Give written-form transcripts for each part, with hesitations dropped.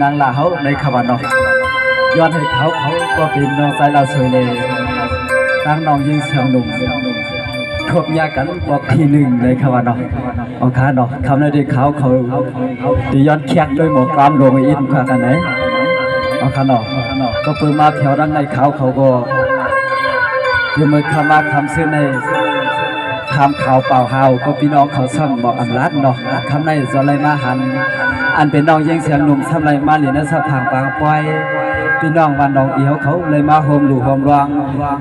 นางลาเฮาในขวันเนาะย้อนให้เขาก็เป็นน้องสายลาวสวยเลยตั้งน้องยิงเสียงหนุ่มทบยากันบอกทีหนึ่งในขวันเนาะเอาขาเนาะคำในเด็กเขาตีย้อนแขกด้วยหมอกรามลงอินขากันไหนเอาขาเนาะก็เปิดมาแถวด้านในเขาก็ยังมือคำมาคำซื้อในทำข่าวเปล่าเฮาก็พี่น้องเขาซ้ำบอกอำลัดเนาะคำในสไลมาหันอันเป็นน้องยิงเสียงหนุ่มทำไรมาเหรียญสะพังปางปอยพี่น้องวันน้องเอียวเขาเลยมาโฮมหลู่โฮมรอง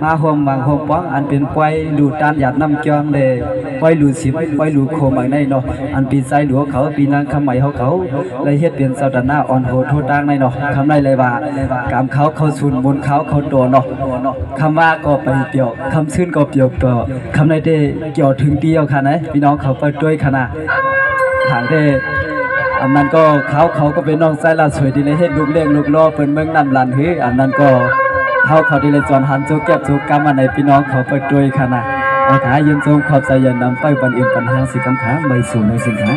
มาโฮมบางโฮมป้องอันเป็นปอยหลู่ตานหยาดน้ำจองเลยปอยหลู่สิบปอยหลู่โคบางในเนาะอันปีใจหลวงเขาปีนางคำใหม่เขาเลยเฮ็ดเป็นเสาดานาอ่อนโหดโทษดังในเนาะคำในเลยว่ากามเขาสูนบนเขาตัวเนาะคำว่าก็ไปเปี่ยวคำซื่นก็เปี่ยวตัวคำในได้เกี่ยวถึงเดียวค่ะนะพี่น้องเขาไปด้วยขนาดทางได้อันนั้นก็เขาก็เป็นน้องสายลาสวยดีเลยเฮ็ดลูกเลี้ยงลูกล่อเปิ้นเมืองนำลันเฮ้อันนั้นก็เขาดีเลยจอนหันโจแก็บโจกรรมอันในพี่น้องเขาไปด้วยขนาดเอาขายืนทรงขอบใจยันนำไปบันเอ็มปัญหาสิกำขาใบสู่ในสินค้า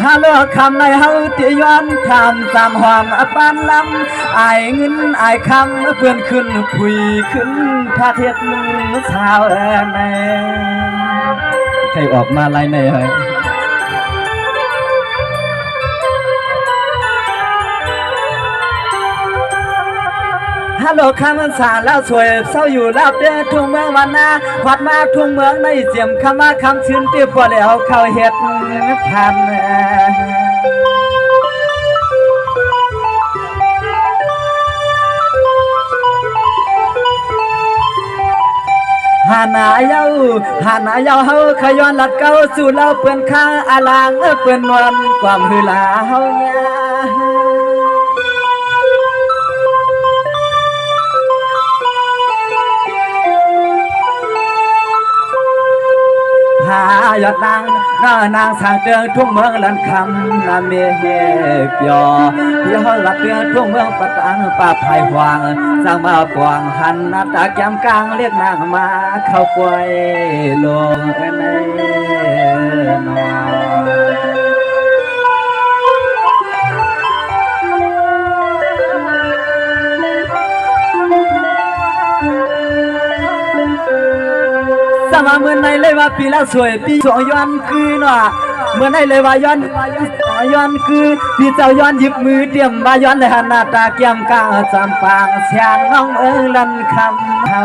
ฮัลโหลคำในเฮาที่ย้อนทำตามหอมปานลำอายเงินอายคำเพื่อนขึ้นผุยขึ้นพาเทียดสาวในใครออกมาไล่ในเฮ้ยฮัลโหลคำสาแล้วสวยเศร้าอยู่รับเด้อทุ่งเมืองวันนาวัดมาทุ่งเมืองในเสียมคำมาคำชื่นเตี้ยพอแล้วเข้าเฮ็ดพันหาหน้าเย้าเฮาขย้อนลัดเก่าสู่เราเปิ้นข้างอาลางเปิ้นนวลความหือลาเฮาเนี่ยยอดนางสางเตืองทุ่งเมืองลันคำนาเมเฮเปียวพี่เขาหลับเตืองทุ่งเมืองปัตตังป่าไผ่หวางสร้างมาปวงหันนาตาแก้มกลางเรียกนางมาเข้าป่วยลงในนอนสมาเมื่อในเลยว่าปีละสวยปีสองย้อนคือเนาะเมื่อในเลยว่าย้อนคือพี่เจ้าย้อนหยิบมือเตรียมว่าย้อนเลยหันหน้าตาเกี่ยมกลางจำปางเสียงน้องลันคำเฮา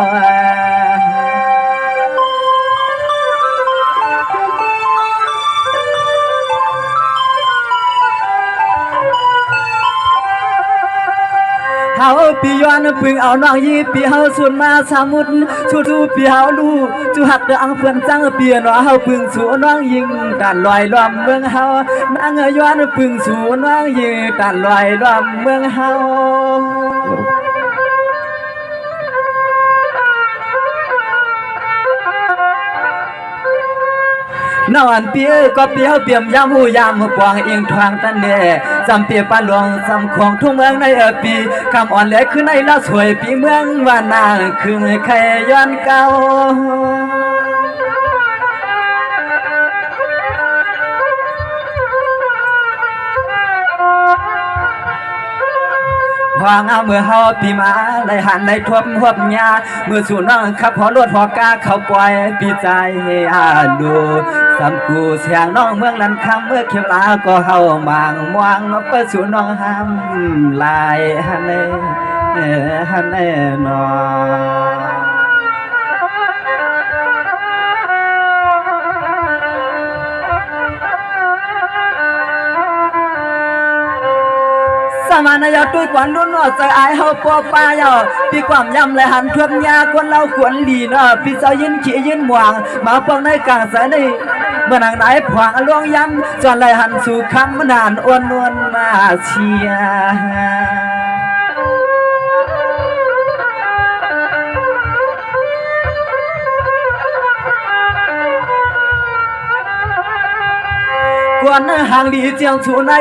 เฮาปีย้อนพึ่งเอาน้องยีปีเฮาสุดมาสามุดชูปีเฮาลูจูหักเดืองเพื่อนจังเปียนว่าเฮาพึ่งสู่น้องยิงดันลอยล้อมเมืองเฮานางย้อนพึ่งสู่น้องยิงดันลอยล้อมเมืองเฮานอนเปียก็เปียวเปี่ยมยามหูยามปวงเอียงทางตันเน่จำเปียปานหลวงจำของทุ่งเมืองในปีคำอ่อนแหลกคือในละสวยปีเมืองว่านางคือใครย้อนเก่าพองเอาเมื่อเฮาปีมาไหลหันไหลทวบหวบยาเมื่อสู่น้องขับพอรวดพอกาเขาปล่อยปีใจให้ดูสำกูเสียงน้องเมืองลันคำเมื่อเขียวลาก็เฮามางมวงเพื่อสู่น้องห้ามลายฮันเน่นอสมานายตุ้ยกวนรุ่นนอใจอายเฮาปอป้ายอปีความยำเลยหันทวมยาคนเราขวนหลีเนาะปีเจ้ายินขี้ยินหวางมาปองในกลางสายในเมื่อนางไหนผวางลวงยำจอนเลยหันสู่คำนานอ้วนนวลมาเชีย วนห่างดีเจียงชูใน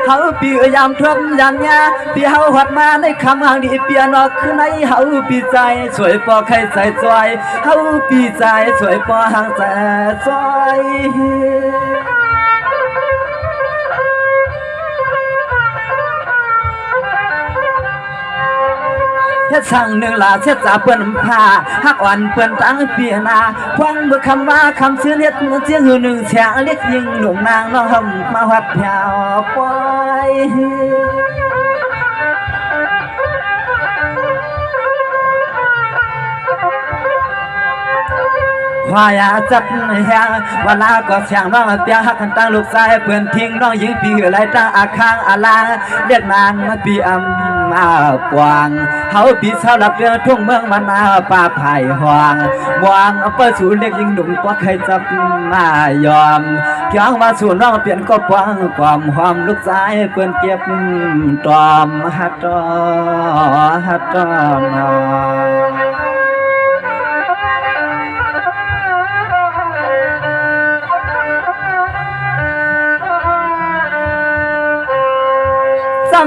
เขาปียามทวมยามยาปีเขาหัดมาในคำห่างดีเปียนออกคือในเขาปีใจสวยปอใครใจจอยเขาปีใจสวยปอห่างใจจอย สั่งหนึ่งลาเช็ดจ่าเปิ้นผ้าฮักอ่อนเปิ้นตั้งเปียนาควันเมื่อคำว่าคำเชื่อเลียดเจียงหือหนึ่งแฉงเลียดยิงหนุ่มนางน้องหำมาวัดยาวปล่อยว่าอย่าจับแหงว่าลาก็เสียงน้องเปียหักกันตั้งลูกชายเพื่อนทิ้งน้องยิงปีหือไรตั้งอาคางอาลาเรียกนางมาปีอำมากวางเฮาปีเศร้าหลับเรือทุ่งเมืองมานาป่าไผ่หวางวางเปิดสูนเรียกยิงหนุ่มกว่าใครจับมายอมเกี่ยงมาสูนน้องเปลี่ยนก็กว้างความความลูกชายเพื่อนเก็บตอมฮัดตอ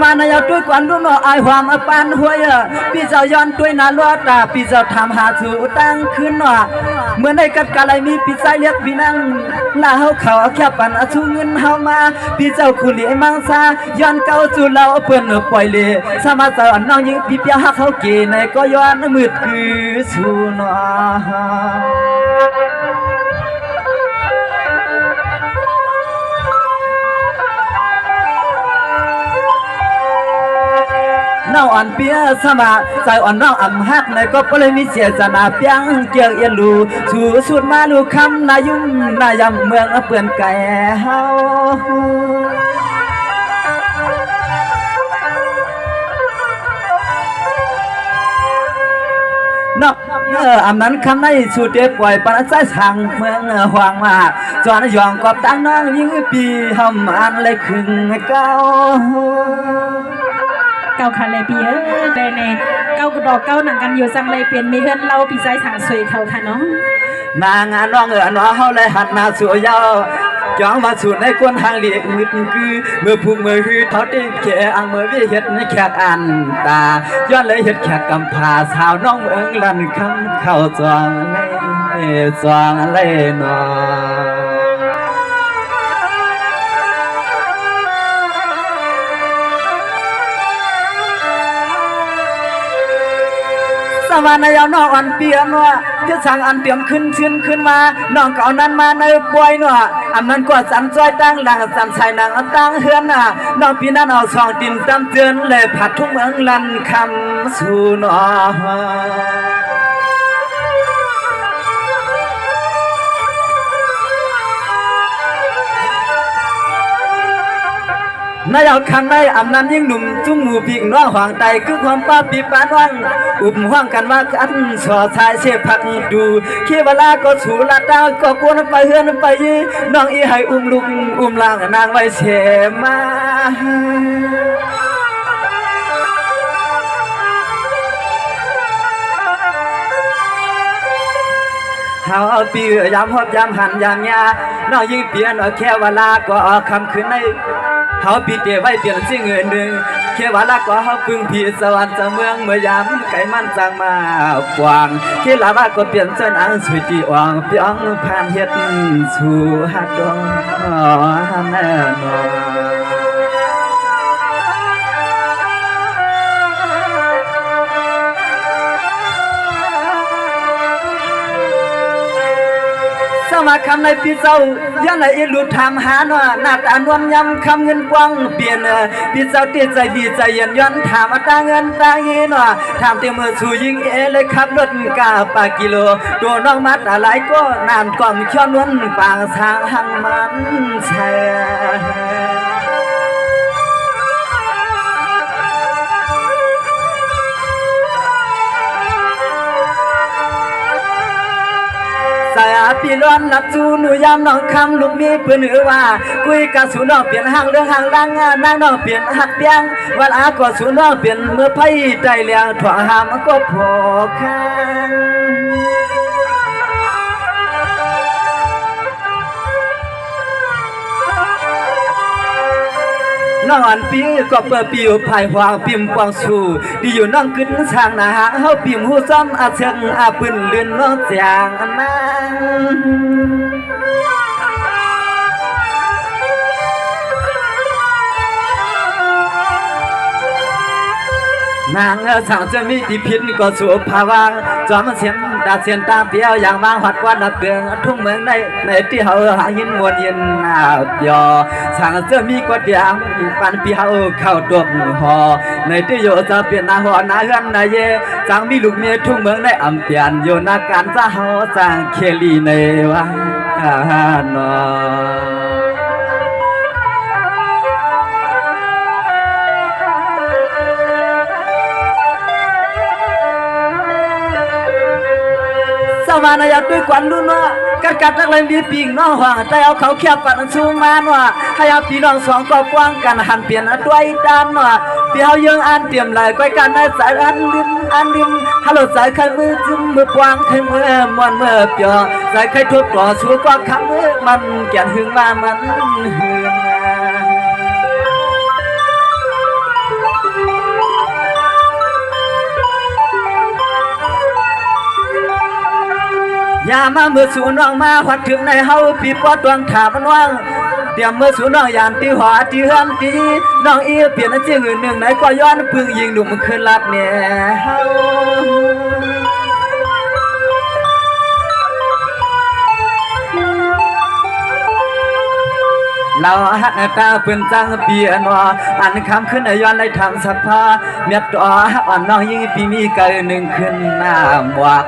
มาในยาตุ้ยกวนรุ่นไอความอปันหัวพี่เจ้าย้อนตุ้ยนาลวดพี่เจ้าทำหาสู่ตั้งขึ้นว่าเมื่อในกัดกะไรมีพี่ใจเรียกพี่นั่งลาเฮาเขาแค่ปันชูเงินเฮามาพี่เจ้าคุเลียมังซาย้อนเก่าสู่เราเพื่อนปล่อยเลยสมาสอนน้องยิงพี่เปียหักเขาเกในก็ย้อนมืดคือสู่นอน้องอ่อนเปียสมาใจอ่อนน้องอ่ำฮักในก็เลยมีเสียจนาเปียงเกี่ยวเอียนลูสู่สุดมาลูคำนายุ่มนายำเมืองเปื่อนไก่เฮาน้องอำนั้นคำในสู่เด็กปล่อยปนใจสั่งเมืองหวางมาจอนยองกอบตั้งน้องยิ่งปีหำอันเลยคึงเก้าเก่าค่ะเลยปีได้ในเก่ากระดอกเก่าหนังกันอยู่จังเลยเปลี่ยนมีเพื่อนเราปีใจสั่งสวยเขาค่ะน้องนางน้องน้อเฮาเลยหันหน้าสวยยาวจ้องมาสู่ในกวนทางเลียกมืดคือเมื่อพุ่งเมื่อฮือเขาได้แค่อังเมื่อวิเฮ็ดในแขกอันตาย้อนเลยเฮ็ดแขกกำพาสาวน้องเอิงลันคำเข้าจองเลยนอสวรรค์ยาวน้องอ่อนเปียนว่าที่สั่งอันเปียมขึ้นมาน้องเก่านั้นมาในป่วยนัวอันนั้นก็สันจอยตั้งหลังสันชายนางตั้งเฮือนน่ะน้องปีนั้นเอาสองตินตำเตือนเลยผัดทุ่งเมืองลันคำสู่นอในเอาคำในอำนั้นยิ่งหนุ่มจุ้งหมูพิงน้องหวางไตคือความป้าปีปานว่างอุ้มห้างกันว่าอันสอชายเชฟผักดูเขี้ยวลาก็สูลาดาก็กวนไปเฮือนไปยีน้องอีให้อุ้มลุกอุ้มล่างนางไว้เสมาเฮาเอาปียามฮอบยามหันยามยาน้องยิ่งเปลี่ยนแค่เวลาก็คำคืนในเฮาปีเตไว้เปลี่ยนสิ่งอื่นหนึ่งแค่ว่าละก็เฮาพึ่งพี่สวรรค์จะเมืองเมื่อยามไก่มันจางมากวางแค่ละว่าก็เปลี่ยนเส้นอังสุจีอ่างเปียงผ่านเฮ็ดสู่ฮัดดองแน่นอนสมาคำในปีเจ้ายันในอิรุธรรมหาหน่าหน้าตานวลยำคำเงินกว้างเปลี่ยนปีเจ้าตีใจดีใจเย็นย้อนถามตาเงินตาเงินว่าถามเต็มมือสู่ยิงเลยขับรถกาปากิโลตัวน้องมัดอะไรก็นานกล่อมย้อนวนปางทางหังมันแช่สายปีร้อนนับจูหนูยามน้องคำลูกมีเพื่อนหือว่าคุยกับสูน้องเปลี่ยนห่างเรื่องห่างล่างนางน้องเปลี่ยนหักเปียงวันอาก็สูน้องเปลี่ยนเมื่อไพ่ใจเลี้ยงถ่วงหามก็พอข้างน้องอ่อนปีก็เปิดปิวภายหวางปิมกวางสู่ดีอยู่น้องขึ้นช่างนาหางเฮาปิมหูซ้ำอาเชิงอาปืนเลื่อนน้องจางนาง นางสั่งจะมีที่พินก็สุภาวะจอมเสียนดาเสียนตาเปียวอย่างบางหัดวันนับเตืองทุ่งเมืองในที่เขาหายินมวลเย็นเปียวสั่งจะมีก็อย่างปันปีเขาเข้าตัวหอในที่โยจะเปลี่ยนนาหอนาเฮือนนาเยจังมีลูกเมียทุ่งเมืองในอำเปียนโยนาการจะเขาจังเคลีในวังนอมานายด้วยควันรุ่นว่ากัดนักเลงดีปีกน้องห่างแต่เอาเขาเขียบกันชูมาหน่ะให้เอาพี่น้องสองก็กว้างกันหันเปลี่ยนด้วยด้านหน่ะพี่เขายังอันเตรียมไหลก้อยกันในสายอันริมฮัลโหลสายใครมือจึงมือกว้างใครมือมวนมือเปียสายใครทุบต่อสู้กว้างคำมือมันแก่นหึงมามันหึงยามาเมื่อสูน้องมาหัดถึงในเฮาปีปอดวงถามันว่างเตรียมเมื่อสูน้องยานตีหัวตีเฮือนตีน้องอีเปลี่ยนเจียงอื่นหนึ่งไหนก็ย้อนพึ่งยิงหนุ่มคืนลัดเนี่ยเฮาเราหักตาเพิ่นจังเปียนว่าอันคำขึ้นย้อนได้ทำสภาเมียตัวอ่อนน้องยิ่งปีมีเกินหนึ่งขึ้นหน้าหมวก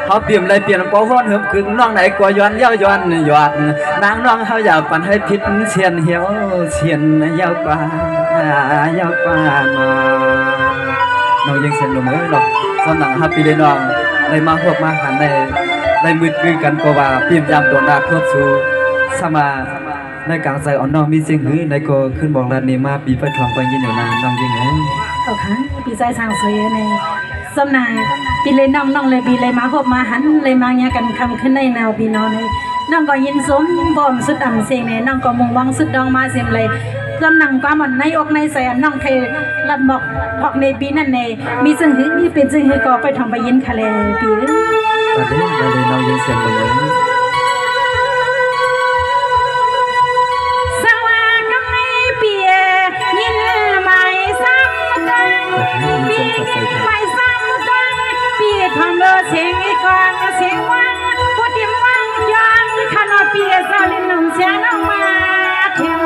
เขาเปลี่ยนเลยเปลี่ยนปอห้อนเหิมกึ่งน้องไหนก็ย้อนเย้าย้อนหยอดนางน้องเขาอยากปั่นให้พิษเชียนเหี่ยวเชียนเย้ากว่าน้องยังเสียงหนุ่มหรอกสำนักฮับปีเลยน้องได้มาพวกมาหันได้มืดกึ่งกันกว่าเปลี่ยนยามตัวนาทั่วสู่สมาในกลางใจอ่อนน้องมีเสียงหื้อในก็ขึ้นบอกลานนี้มาปีไฟทองไปยินอยู่นานน้องยังไงเอาค่ะปีใจสางสวยในสำนาปีเลยน้องเลยปีเลยมาพบมาหันเลยมาเนี่ยกันคำขึ้นในแนวปีน้องเลยน้องก็ยินสมบ่มสุดอ่ำเสียงเนี่ยน้องก็มงวังสุดดองมาเสียมเลยลำหนังความมันในอกในใจน้องเคยลัดบอกในปีนั่นเองมีซึ่งหื้อมีเป็นซึ่งหื้อก็ไปทำไปยินทะเลปีตอนนี้น้องยังเสียงเหมือนทำเลเสียงอีกองเสียงวังผู้ที่วังยองขนมเปียสลินหนุ่มเสียงออกมาเทียม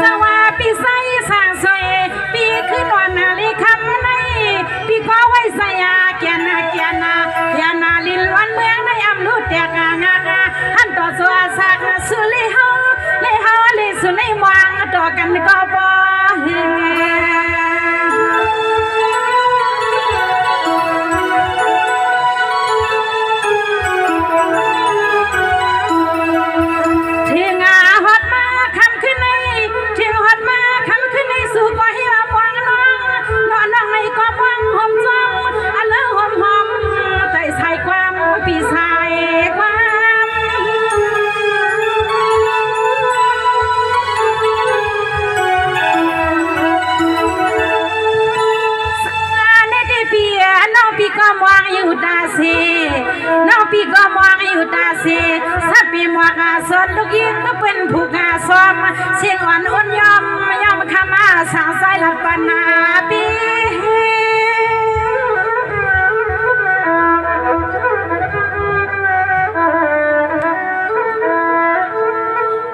สวัสดีใส่สางสวยปีขึ้นวันนาฬิคำในปีขอไว้ใส่เกียนาลินวันเมืองในอำลุดเตียกางาหันต่อสัวสักสุลิเฮาเลยสุในมวงต่อกันก็พอถึงฮอดมาคำขึ้นในถึงฮอดมาคำขึ้นในสู่ก็ให้ว่ามวงน้องในก็มวงหอมจ้องอันเลิกหอมใจใส่ความปีใส่ความปีก็มองอยู่ตาเสน้องปีก็มองอยู่ตาเสสับปีมองอาสนลูกยิงมาเป็นผู้กาสอมเสียงอ่อนอุ่นยอมขมาสางสายหลับปนาปี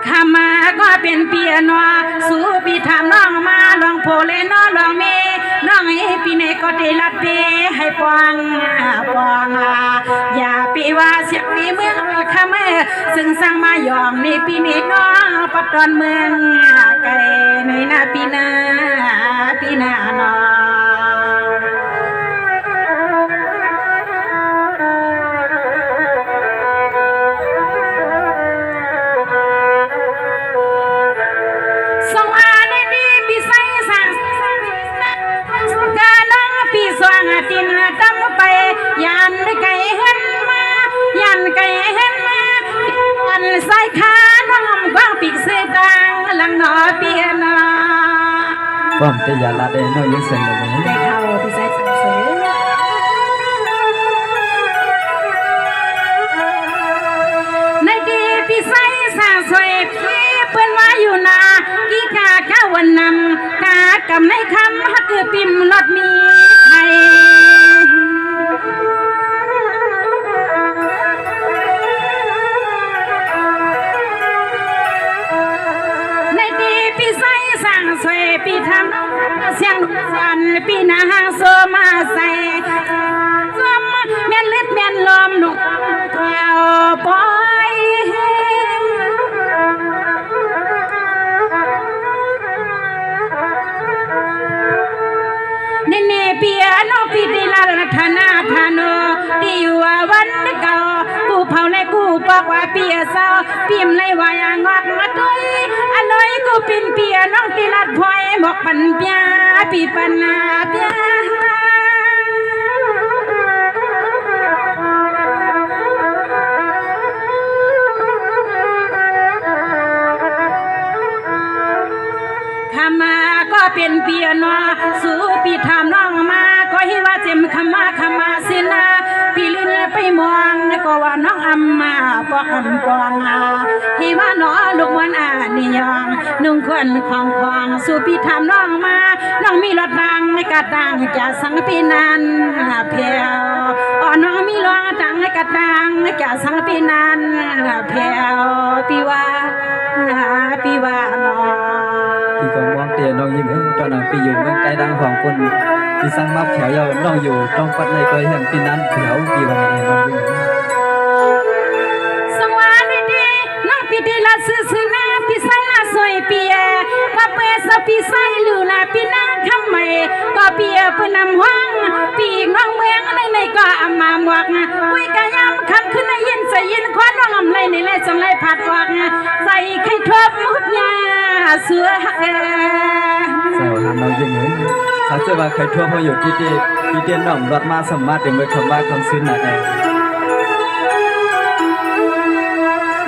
ขมาก็เป็นเปียโนสู่ปีทำน้องมาลองโพเลนอลองเมน้องให้ปีเนก็ได้ลัดเปให้ปองอย่าปีว่าเสียงนี้เมืองขมซึ่งสร้างมายอมในปีนี้น้องปัดตอนเมืองไกลในหน้าปีหน้าน้องตินตำไปยันไก่เห็นมาอันใส่ขาน้องกว้างปีกเสยตังหลังหนอเปียนาป้อมจะอย่าละเดนน้อยยังเสียงเลยได้เข้าพี่ใส่สังเสริ โซมาใส่ลมแม่นเลือดแม่นลมหนุกเอาปล่อยเนเนเปียโนปิติลาลธนาธานติววันเก่ากูเผาในกูบอกว่าเปียเศร้าปิมในวายงอกมาตุยอร่อยกูปินเปียน้องติลัดพลอยบอกปันเปียปีปันนาเปียมาก็เป็นเปียโนสู่ปีทำน้องมาก็ให้ว่าเจมขมาสินาปีลินไปมองก็ว่าน้องอำมาปอกอำปองให้ว่าน้อลูกวันนิยองนุ่งควรของสู่ปีทำน้องมาน้องมีรถดังกระดังจะสังปีนันเพียวน้องมีรถดังกระดังจะสังปีนันเพียวปีว่าน้องปีกองมองเตียน้องยิ้มตอนนั้นปีอยู่เมืองใกล้ดังของคนปีสังมับแถวยาวน้องอยู่ต้องปัดในก้อยแห่งปีนั้นแถวปีวันนี้น้องยิ้มสวัสดีน้องปีดีละซื้อหน้าปีไซละสวยเปียก็เปสปีไซลูละปีนาคำใหม่ก็เปียปนำห้องปีน้องเมืองในก็อามาหมวกคุยกะยำคำขึ้นในยินใส่ยินคว้าน้องอำไรในเลยจังไรผัดออกใส่ไข่ทบมุดยาเสือเซลทำน้องยิ้มสักเจว่าเคยทั่วพออยู่ที่เดียนน้องรถมาสมมาเต็มไปคำว่าคำซื้อหนัก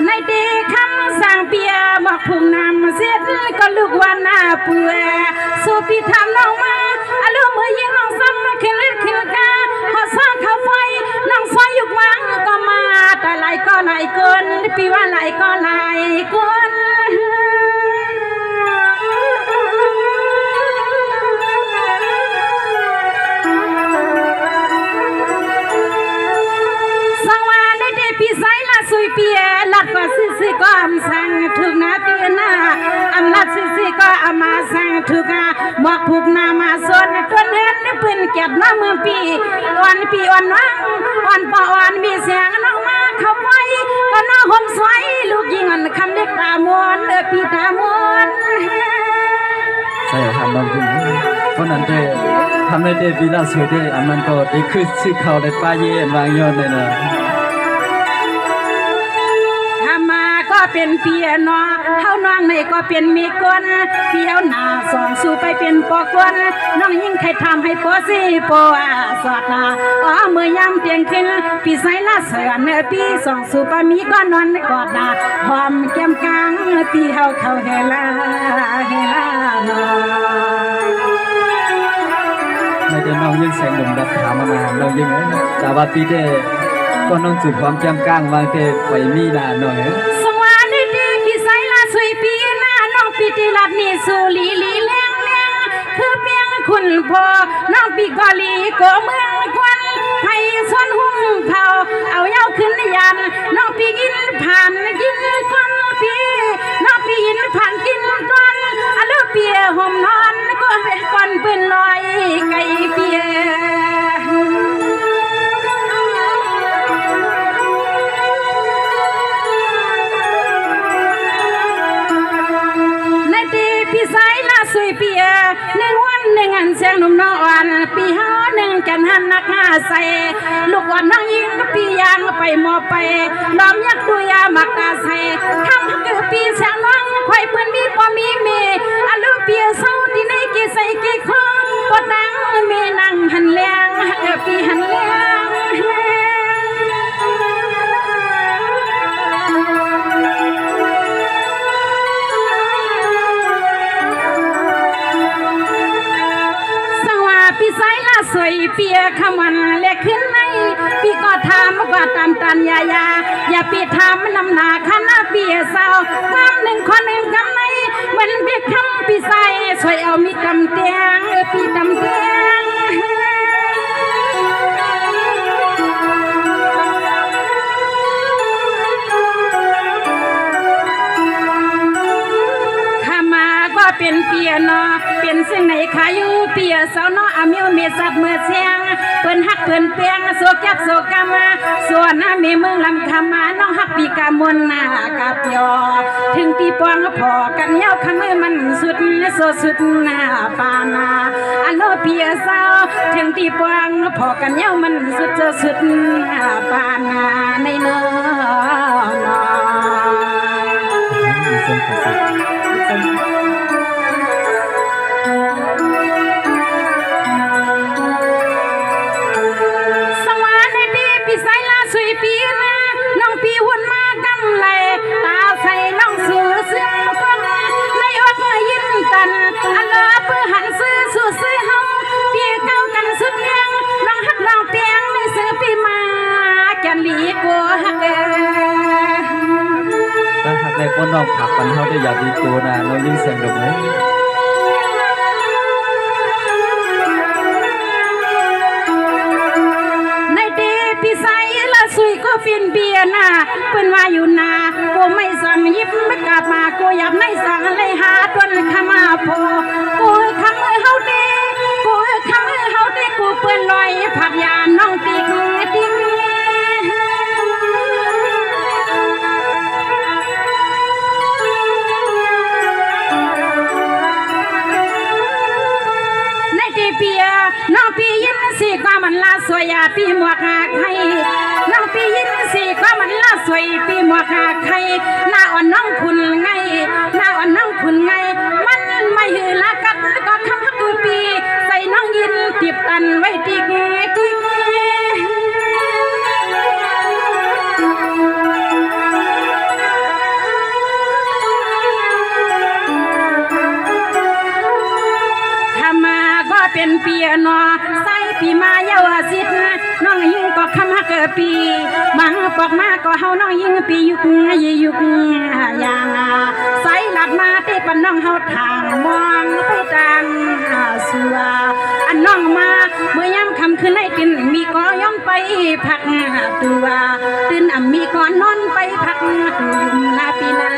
ในดีคำสั่งเปียบอกพุงนำเสียดก็ลูกวันหน้าเปื่อสูปีทำน้องมาอารมณ์มือยิงน้องซ้ำขึ้นเลือดขึ้นกาพอซ่อนเข้าไฟน้องไฟยุกมังก็มาแต่ไหลก็ไหลเกินปีว่าไหลก็ไหลเกินพี่ไซละสุยเปียลัดก็ซิก็อำสั่งถูกนาเปียนาอำลัดซิก็อามาสั่งถูกหมอกผูกนามาส่วนตัวเน้นปืนเก็บน้ำมือปีอ่อนวังอ่อนปออ่อนมีเสียงน้องมาเข้าไปก็น้าห่มสวยลูกยิงอันคำเด็กตามวนปีตามวนใช่ทำบางทีคนนั้นเด้ทำในเดวิลาสวยเด้อันนั้นก็ได้คือซื้อเขาได้ป้าเย็นวางยอดเลยนะก็เป็นเปียนอเฮาน้องในก็เป็นมีกวนเปียวหน้าสองสู่ไปเป็นปอกวนน้องยิ่งใครทำให้ปอสิปอสอดนาเมื่อยามเตียงขึ้นปีไซละเสือเนื้อปีสองสู่ไปมีก็นอนกอดดาหอมแก้มกลางปีเฮาเข้าเฮลานอไม่ได้น้องยิ่งแสงหนุ่มดับถามมาน้องยิ่งแต่ว่าปีเด้ก็น้องจุดความแก้มกลางวางเตะไปมีนาหน่อยสวยปีหน้าน้องปีติลัดนี่สูลีเลี้ยงคือเพียงคุณพ่อน้องปีกอลีก็เมืองควันให้ส่วนหุ่มเผาเอาเย้าขึ้นยันน้องปีกินผ่านกินควันปีน้องปีกินผ่านกินตอนอาลูเปียห่มนอนก็เป็นควันเป็นลอยไก่เปียสวยเปียหนึ่งวันหนึ่งอันเสียงหนุ่มน้องอ่อนปีห้าหนึ่งกันหันนักใส่ลูกอ่อนน้องยิงปียางไปมอไปล้อมยักดูยามักตาใส่คำคือปีเสียงน้องควายเปื้อนมีปอมีเมอาลูเปียเศร้าที่ในกี่ใส่กี่ข้อปอดังเมนั่งหันเลี้ยงปีหันเลี้ยงพี่ไซละสวยเปียขมันเล็กขึ้นในพี่ก็ทำก็ตามตันอย่าปีทำนำหนาขณะเปียเศร้าความหนึ่งคนหนึ่งกำในเหมือนเด็กคำพี่ไซสวยเอามีกำเตียงพี่กำเตียงข้ามาก็เป็นเปียโนเป็น ซึ่งในขาอยู่เปียสาวน้ออามิวเมสับเมื่อเชียงเปิ้นฮักเปิ้นเปียงโซกับโซกามาส่วนน้าเมเมืองลำคำมาน้องฮักปีกามนหน้ากับยอถึงปีปองพอกันเย้าคำมือมันสุดโซสุดหน้าปานาอันโนเปียสาวถึงปีปองพอกันเย้ามันสุดโซสุดหน้าปานาในเนื้อสวรรค์ในปีปีไซลาสุยปีนะน้องปีหุ่นมากำไรตาใส่น้องสูเสื่อมพันในอกยินตันอันลาเพื่อหันซื้อสู่ซื้อเฮาปีเก้ากันสุดเลี้ยงน้องฮักน้องเตียงในซื้อปีมาแกนหลีกัวฮักถ้าหากในป้อนนอกผักปันเฮาได้อยากดีโกนะน้องยิ่งเสียงดอกเลยในเดปีไซละสุยก็ฟินเบียนาเปิ้นว่าอยู่นาโกไม่สั่งยิบไม่กลับมาโกยับในสั่งเลยหาต้นขมาพอโกคำเฮาเดโกคำเฮาเดกูเปิ้นลอยผักยาน้องติ๊กติ๊กน้องปียินสีก็มันลาสวยปีหมวกหาใครน้องปียินสีก็มันลาสวยปีหมวกหาใครหน้าอ่อนน้องคุณไงหน้าอ่อนน้องคุณไงมันไม่หือละกัดก็คำฮักกูปีใส่น้องยินติบตันไว้ติ๊กติ๊กเป็นปีนอใส่ปีมาเยาวสิทธิ์น้องยิงก็คำฮักปีมังปอกมาก็เฮาน้องยิงปียุกยุกอย่างใส่หลัดมาที่ปนน้องเฮาทางมองไปทางสัวอันน้องมาเมื่อยามคำคืนให้กินมีก็ย่อมไปพักตัวตื่นมีก่อนนอนไปพักตัวยุ่นาปีนา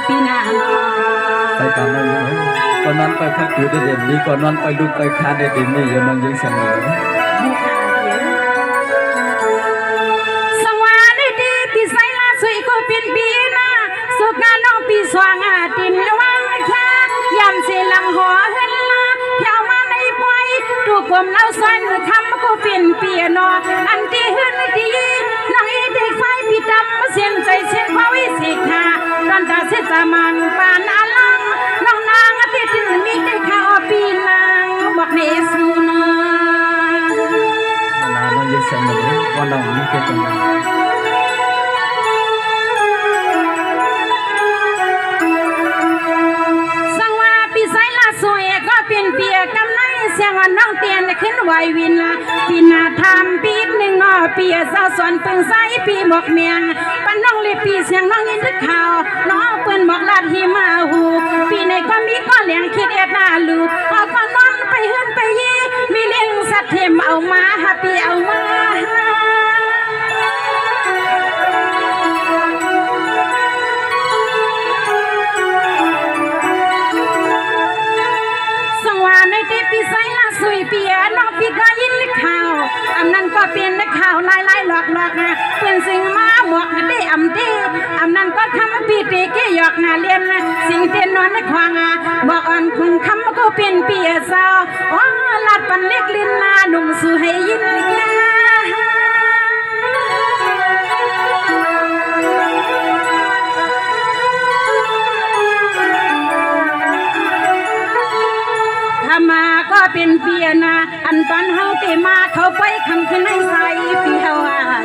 ปีนาใส่กันนั่นเลยก่อนนอนไปพักอยู่ได้เด่นนี่ก่อนนอนไปลุกไปคาได้เด่นนี่อยู่น้องยิ่งเสมอสังวาได้ดีปีไซลาสุยก็เป็นปีนะสุกาน้องปีสว่างตินระวังแค่ยำเสียลังหัวเฮลลาเที่ยวมาในปอยถูกผมเล่าซ้อนคำก็เป็นปีนออันที่หื่นดีน้องอีเด็กไฟปีดำเสียนใจเสียนพาวิสิกาตอนตาเสียจามันปานอลังน้องนางที่ถึงมีได้ข่าวปีนางบอกเนสูนาน้องยิ่งเสียงดอกเลยก่อนน้องยิ่งเก่งจังสังว่าปีไซลาสวยก็เป็นเปียกำไรเสียงว่าน้องเตียนขึ้นไหววินละปีนาทำปีหนึ่งเปียสาวสวนเปิงไซปีบอกเมียงปันน้องเลยปีเสียงน้องยินทึกข่าวน้องเปิ้นบอกลาดหิมาหูปีในก็มีก็เลี้ยงคิดเอ็ดนาลูเอาก็นอนไปหื่นไปยี่มีเลี้ยงสัตว์เทมเอามาหาปีเอามาในที่ปีไซลาสุยเปียน้องปีก็ยินข่าวอันนั้นก็เป็นข่าวลายหลอกเพื่อนสิ่งมาหมวกได้อำดีอันนั้นก็คำปีตีกี้หยอกนาเลียนสิ่งเตียนนอนในควางบอกอ่อนคงคำก็เป็นเปียสาวอ๋อลัดปันเล็กลินนาหนุ่มสู่ให้ยินมาก็เป็นเปียนาอันตอนเฮาเตมาเขาไปคำขึ้นให้ใส่ปีเฮา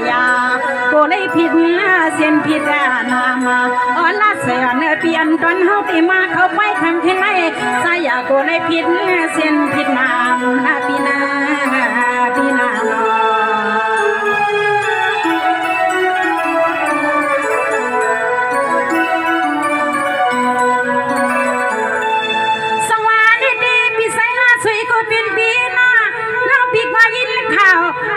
ยาโกเลยผิดเส้นผิดนามาอ่อนละเสียเนื้อเปลี่ยนตอนเฮาเตมาเขาไปคำขึ้นให้ใส่ยาโกเลยผิดเส้นผิดนาปีนาปีนา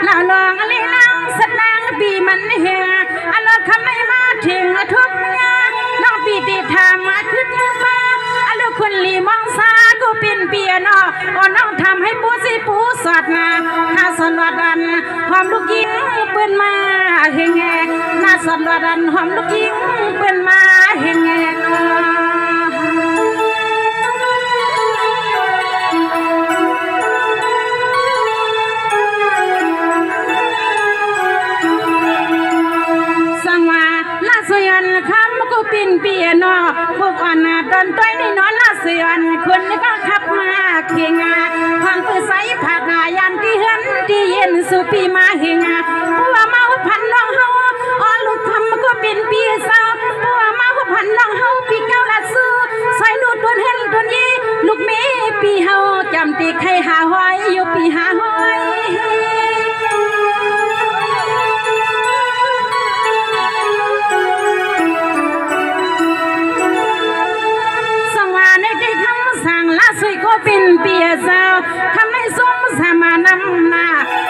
ลาลองอะไรลังสนางปีมันเหียอารมณ์คำไม่มาถึงทุกเมื่อน้องปีติทางมาขึ้นมาอารมณ์คนลีมองซาก็เป็นเปีย นวัดันหอมลูกยิงเปิ้นมาเฮงแงหน้าสันวัดันหอมลูกยิงเปิ้นมาเฮงแงสังว่าลาสยันคำกูปินเปียนอพวกอันดอนต้อยในนอนลาสยันคนก็ขับมาเคียงฟังปือใสผักยันที่เฮือนที่เย็นสุปีมาเฮงปัวมาพันน้องเฮาอ๋อลูกคำกูปินเปียเศร้าปัวมาพันน้องเฮาปีเก้าละซื้อใส่นูดตัวเห็นตัวนี้ลูกเมปีเฮาจำตีใครหาหอยอยู่ปีหาหอยสั่งลาสวยก็เป็นเปียเจ้าทำให้สมสามานำนา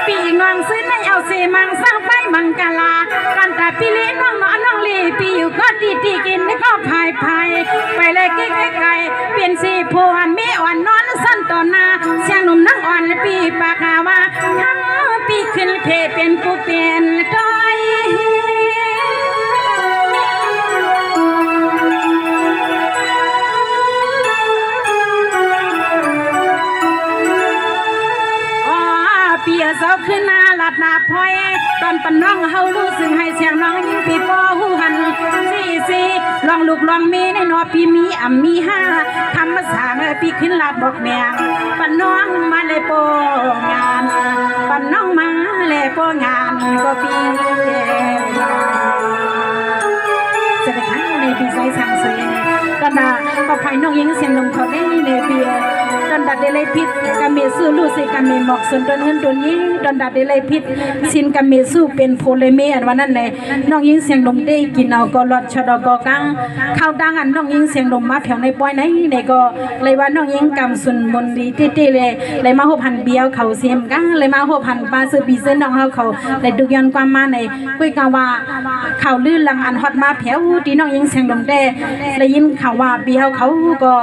ปีงองซื้อในเอาเสมังสร้างไปมังกลากันแต่ปีลีน้องน้องน้องลีปีอยู่ก็ตีตีกินก็พายพายไปเลยกิ๊กไก่เปลี่ยนสีพวนมีอ่อนนอนสั้นต่อหน้าเสียงหนุ่มนั่งอ่อนปีปากาว่าทั้งปีขึ้นเพเป็นผู้เปลี่ยนต้อยเปียเสาขึ้นหน้าหลัดหน้าพอยตอนปนน้องเฮารู้สึกให้เสียงน้องยิ่งปีปอหูหันซีลองลูกลองมีในนอปีมีมีห้าทำมาสางปีขึ้นหลัดบอกแมงปนน้องมาเลยโปงานปนน้องมาเลยโปงานก็ปีจะไปทั้งในปีไซสังเสยตอนน่ะก็ภายน้องยิ่งเสียงลงเขาได้ในเปียดอนดัดเดลัยพิษกาเมสู้ลูสิกาเมหมอกส่วนดอนเฮินดอนยิงดอนดัดเดลัยพิษสินกาเมสู้เป็นโพเลเมอันวันนั้นเลยน้องยิงเสียงดมได้กินเอาก็รอดชดกกังข้าวดังอันน้องยิงเสียงดมมาแผ่วในปอยในก็เลยว่าน้องยิงกำสุนมนดีตี้เลยมาหัวพันเบี้ยวเขาเสียมกังเลยมาหัวพันปลาซื้อปีเส้นน้องเขาเลยดุย้อนความมาในคุยกันว่าข่าวลื่นลังอันฮอตมาแผ่วที่น้องยิงเสียงดมได้เลยยินข่าวว่าเบี้ยวเขาก็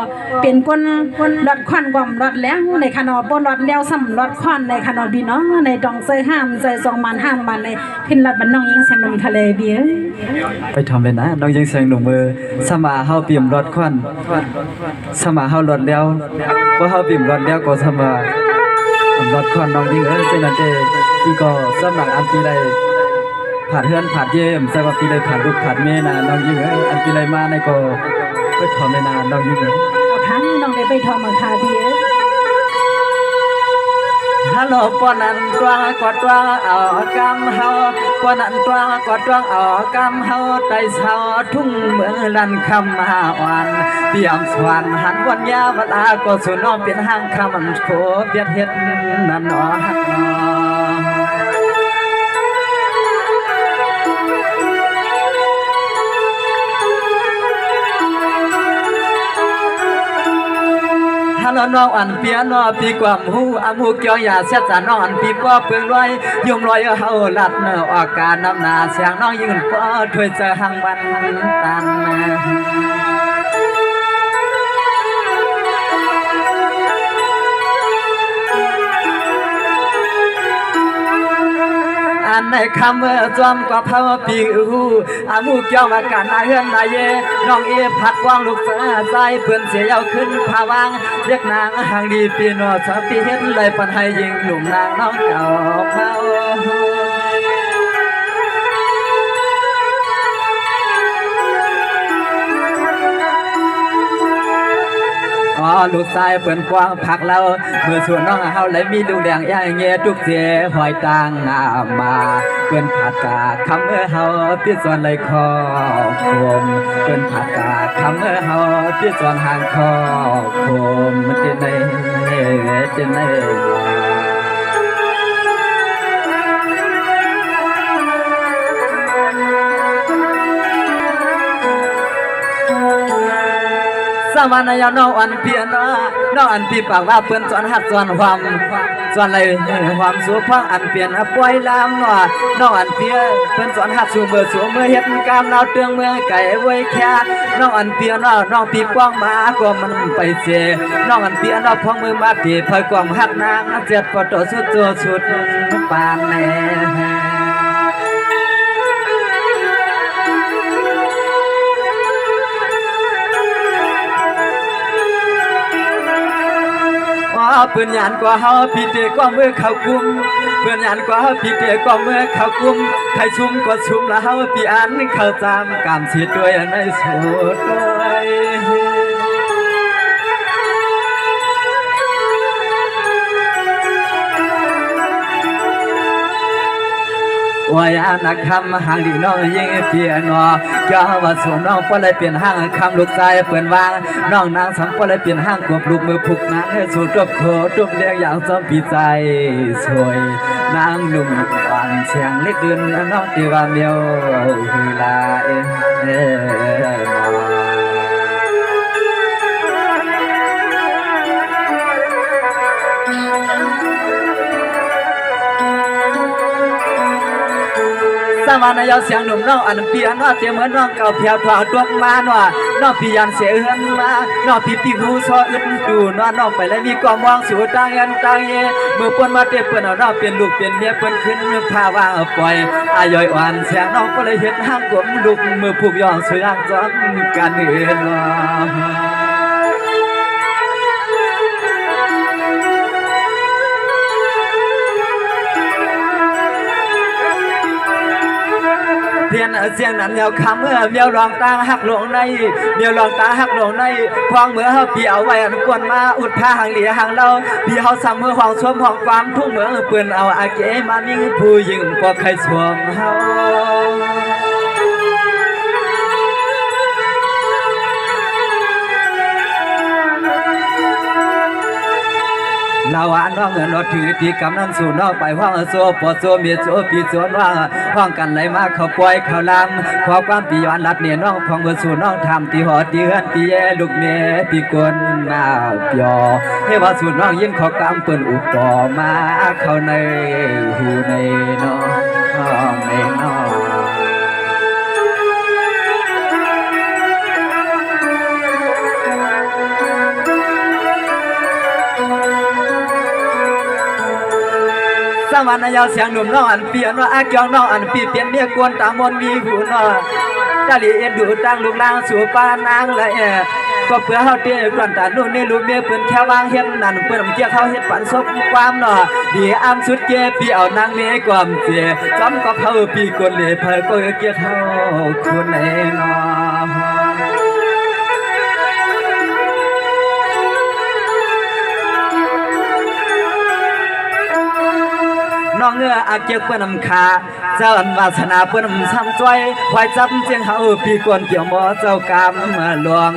เป็นคนรอดควันกว่ารอดแล้วในขนมบนรอดแล้วซ้ำรอดควันในขนมบีน้องในดองเซยห้ามเซย2 มัน5 มันในขึ้นรอดบันน้องยิงเสียงลมทะเลเบี้ยไปทำเลยนะน้องยิงเสียงหนุ่มมือสมาเฮาเปี่ยมรอดควันสมาเฮารอดแล้วพอเฮาเปี่ยมรอดแล้วก็สมารอดควันน้องยิงเส้นนั้นเด้ที่ก็สำหรับอันปีไรผ่านเฮือนผ่านเยี่ยมใส่ว่าปีไรผ่านลูกผ่านเมนาน้องยิงอันปีไรมาในก็ไปทำเลยนะน้องยิงทั้งน้องได้ไปทอมาคาเบียฮัลโหลปอนันตัวกอดตัวเอากำเฮาปอนันตัวกอดตัวเอากำเฮาไต่เสาทุ่งเมืองลันคำมาอ่อนเปี่ยมสวรรค์หันวันยาเวลาก็สุนอเป็นห้างคำโคเบียดเฮ็ดนั่นหนอฮักหนอฮัลโหลน้องอันเปียนอปีกว่าหูอามูเกี่ยวอย่าเสียจานน้องอันปีป้อเปลืองลอยยมลอยเฮาลัดเนออาการน้ำหนาเสียงน้องยืนป้อถวยเจอหังวันตันอันในคำจอมกว่าเผาปีอูอามูเกี่ยวมาการนายเฮือนนายเยน้องเอผัดวางลูกเสือใจเพื่อนเสียเอาขึ้นผาวางเรียกนางห่างดีปีนอสปีเห็นเลยปันให้ยิงหนุ่มนางน้องเก่าเผาอ๋อลูกชายเปิ่นกว้างผักเราเมื่อส่วนน้องเฮาเลยมีลูกแดงย่างเงี้ยทุกเสียหอยตางมาเปิ่นผักกาคำเฮาพี่ส่วนเลยคอคมเปิ่นผักกาคำเฮาพี่ส่วนหางคอคมมันจะได้จะได้สวรรค์ยานอันเปียน น้องอันพี่ปากว่าเปิ้นสอนหักสอนความสอนอะไรความสุขพังอันเปลี่ยนป่วยลามน้องอันเปียเปิ้นสอนหักสู่เบอร์สู่เมื่อเฮ็ดการเราเตืองเมืองไก่ไว้แค่น้องอันเปียน้องพี่กว้างมาก็มันไปเจน้องอันเปียน้องพองมือมาตีพอยกว้างหักนางเจ็ดปอดสุดตัวสุดปานแน่เปื่อนยานกว่าเฮาพี่เตกว่าเมื่อเขากุมเปื่อนยานกว่าเฮาพี่เตกว่าเมื่อเขากุมใครชุ่มกว่าชุ่มแล้วเฮาพี่อันเขาตามกามเสียด้วยในสุดด้วยวายานักคำห่างดีน้องยิ่งเปลี่ยนย่อว่าสู่น้องก็เลยเปลี่ยนห้างคำลูกชายเปลี่ยนวางน้องนางสังก็เลยเปลี่ยนห้างกบลูกมือผูกนางให้สู่ตบโคตบเลี้ยงอย่างสมปีใจสวยนางหนุ่มหวานเสียงเล็กเดินน้องตีว่าเมียวฮือลาสมานายเสียงหนุ่มน้องอันเปียนเสียเหมือนน้องเก่าเพียวถอดดวงมาน้องพี่ยันเสียเฮือนมาน้องพี่หูซออึดดูน้องไปแล้วมีความมองสู่ตาเงินตาเยเมื่อเปิ้นมาเตะเปิ้นเอาน้องเป็นลูกเป็นเมียเปิ้นขึ้นพาว่าปล่อยอายอยอ่อนเสียงน้องก็เลยเห็นห้างกลมลูกมือผูกย่องเสืองจ้องกันเอื่นเพียนเสียงนั้นเมียวคำเมื่อเมียวลองตาหักหลงในเมียวลองตาหักหลงในพองเมื่อเฮาพี่เอาไว้อันกวนมาอุดผ้าหางเหลียหางเราพี่เฮาซ้ำมือห้องสวมห้องความทุ่งเมืองเปื้อนเอาอาเกมามิ่งผู้หญิงก็ใครสวมเฮาลาวานว่าเงินรถถือที่กำนันสู่นอกไปห้องโซ่ปอโซ่เมียโซ่ปีโซ่ว่าห้องกันไหลมาเขาปล่อยเขาลำขอความปีย้อนรัดเนี่ยน้องพองเบอร์สู่น้องทำตีหอตีเฮือนตีแย่ลูกเมียปีกวนหน้าเปียให้ว่าสู่น้องยินขอกำเปิ้นอุปต่อมาเข้าในหูในน้องในน้องสมานายเสียงหนุ่มน้องอันเปลี่ยนว่าอาเกียงน้องอันปีเปลี่ยนเมียกวนตามนมีหูน้อตาลีเอ็นดูตั้งลูกลางสู่ป้านางละก็เพื่อเฮาเตี้ยกวนตาโน่นนี่ลูกเมียเปิ้นแค่วางเฮ็ดนั่นเปิ้นเกี่ยเขาเฮ็ดปันศพความน้อดีอ้ำสุดเกปีเอานางเมียความเสียจอมก็เฮาปีกวนเลยเพิ่นก็เกี่ยเขาคนไหนน้อน้องเงืออาเกียกเปิ้นำคาเจ้าอันวาสนาเปิ้นซ้ำจ้อยควายจับเจียงเฮาพี่กวนเกี่ยวหมอเจ้ากรรมหลวง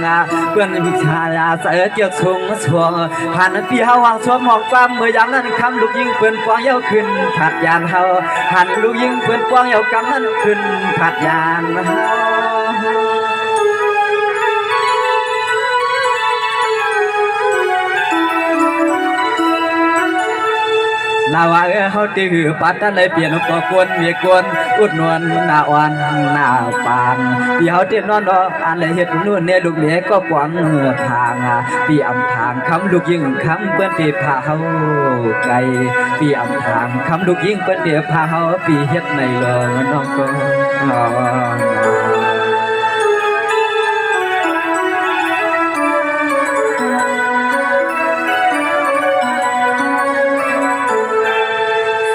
เปิ้นวิชาเสือเกี่ยวสูงสวงหันพี่เฮาวางสวมห้องความเมื่อยามนั้นคำลูกยิงเปิ้นปองเยาขึ้นผัดยานเฮาหันลูกยิงเปิ้นปองเยากำนั้นขึ้นผัดยานเฮาลาวาเฮาตีหือปัดท่านเลยเปลี่ยนปอกวนเมียกวนอุดนวลหน้าอ่อนหน้าปางพี่เฮาเต้นนอนดออันเลยเฮ็ดนู่นเนี่ยลูกเหลียก็ปวงทางพี่อำทางคำลูกยิงคำเปิ้นตีพาเฮาไกลพี่อำทางคำลูกยิงเปิ้นตีพาเฮาพี่เฮ็ดในโลกน้องก็